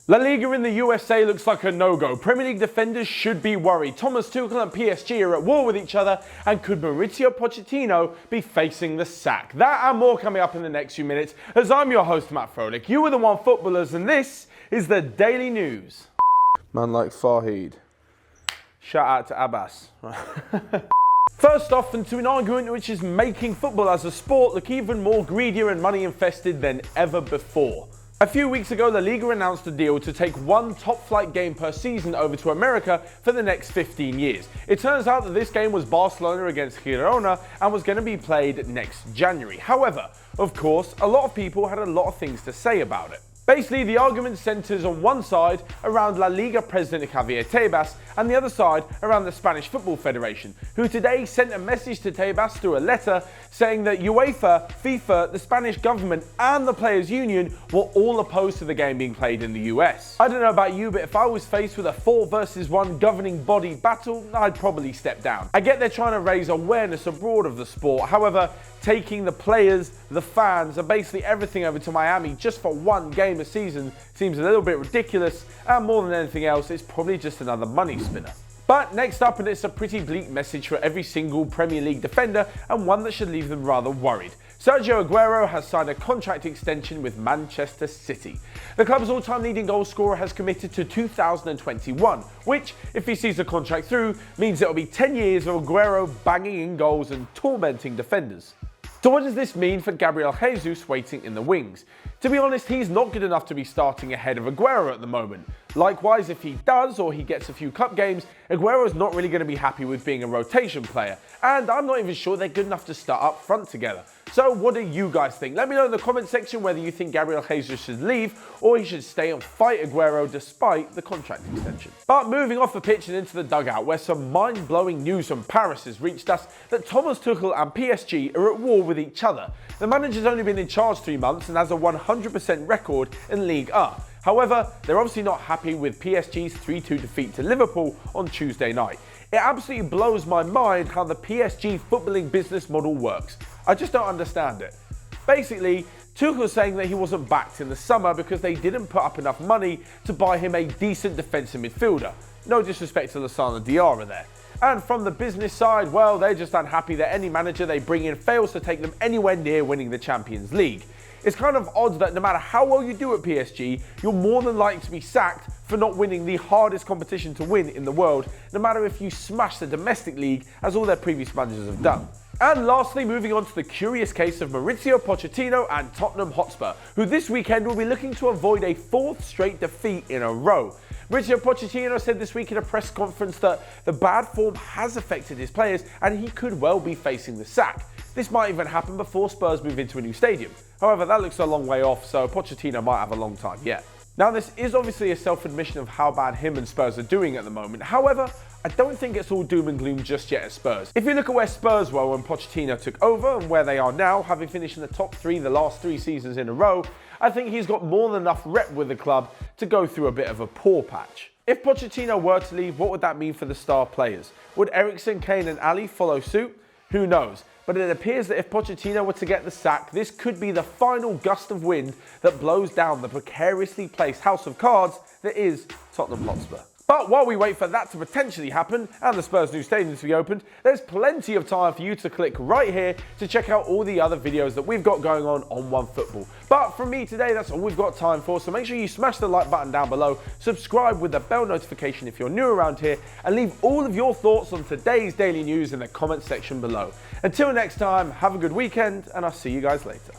La Liga in the USA looks like a no-go. Premier League defenders should be worried. Thomas Tuchel and PSG are at war with each other, and could Mauricio Pochettino be facing the sack? That and more coming up in the next few minutes, as I'm your host, Matt Froelich. You are the Onefootballers, and this is the Daily News. Man like Fahid. Shout out to Abbas. First off, into an argument which is making football as a sport look even more greedier and money infested than ever before. A few weeks ago, La Liga announced a deal to take one top-flight game per season over to America for the next 15 years. It turns out that this game was Barcelona against Girona and was going to be played next January. However, of course, a lot of people had a lot of things to say about it. Basically, the argument centres on one side around La Liga president Javier Tebas and the other side around the Spanish Football Federation, who today sent a message to Tebas through a letter saying that UEFA, FIFA, the Spanish government and the Players' Union were all opposed to the game being played in the US. I don't know about you, but if I was faced with a 4 versus 1 governing body battle, I'd probably step down. I get they're trying to raise awareness abroad of the sport, however, taking the players, the fans, and basically everything over to Miami just for one game a season seems a little bit ridiculous, and more than anything else, it's probably just another money spinner. But next up, and it's a pretty bleak message for every single Premier League defender, and one that should leave them rather worried. Sergio Aguero has signed a contract extension with Manchester City. The club's all-time leading goal scorer has committed to 2021, which, if he sees the contract through, means it'll be 10 years of Aguero banging in goals and tormenting defenders. So what does this mean for Gabriel Jesus waiting in the wings? To be honest, he's not good enough to be starting ahead of Aguero at the moment. Likewise, if he does, or he gets a few cup games, Aguero's not really going to be happy with being a rotation player. And I'm not even sure they're good enough to start up front together. So what do you guys think? Let me know in the comment section whether you think Gabriel Jesus should leave, or he should stay and fight Aguero despite the contract extension. But moving off the pitch and into the dugout, where some mind-blowing news from Paris has reached us that Thomas Tuchel and PSG are at war with each other. The manager's only been in charge 3 months and has a 100% record in Ligue 1. However, they're obviously not happy with PSG's 3-2 defeat to Liverpool on Tuesday night. It absolutely blows my mind how the PSG footballing business model works. I just don't understand it. Basically, Tuchel's saying that he wasn't backed in the summer because they didn't put up enough money to buy him a decent defensive midfielder. No disrespect to Lassana Diarra there. And from the business side, well, they're just unhappy that any manager they bring in fails to take them anywhere near winning the Champions League. It's kind of odd that no matter how well you do at PSG, you're more than likely to be sacked for not winning the hardest competition to win in the world, no matter if you smash the domestic league, as all their previous managers have done. And lastly, moving on to the curious case of Mauricio Pochettino and Tottenham Hotspur, who this weekend will be looking to avoid a 4th straight defeat in a row. Mauricio Pochettino said this week in a press conference that the bad form has affected his players and he could well be facing the sack. This might even happen before Spurs move into a new stadium. However, that looks a long way off, so Pochettino might have a long time yet. Now, this is obviously a self-admission of how bad him and Spurs are doing at the moment. However, I don't think it's all doom and gloom just yet at Spurs. If you look at where Spurs were when Pochettino took over and where they are now, having finished in the top 3 the last 3 seasons in a row, I think he's got more than enough rep with the club to go through a bit of a poor patch. If Pochettino were to leave, what would that mean for the star players? Would Eriksen, Kane and Ali follow suit? Who knows? But it appears that if Pochettino were to get the sack, this could be the final gust of wind that blows down the precariously placed house of cards that is Tottenham Hotspur. But while we wait for that to potentially happen and the Spurs' new stadium to be opened, there's plenty of time for you to click right here to check out all the other videos that we've got going on Onefootball. But from me today, that's all we've got time for, so make sure you smash the like button down below, subscribe with the bell notification if you're new around here, and leave all of your thoughts on today's daily news in the comment section below. Until next time, have a good weekend, and I'll see you guys later.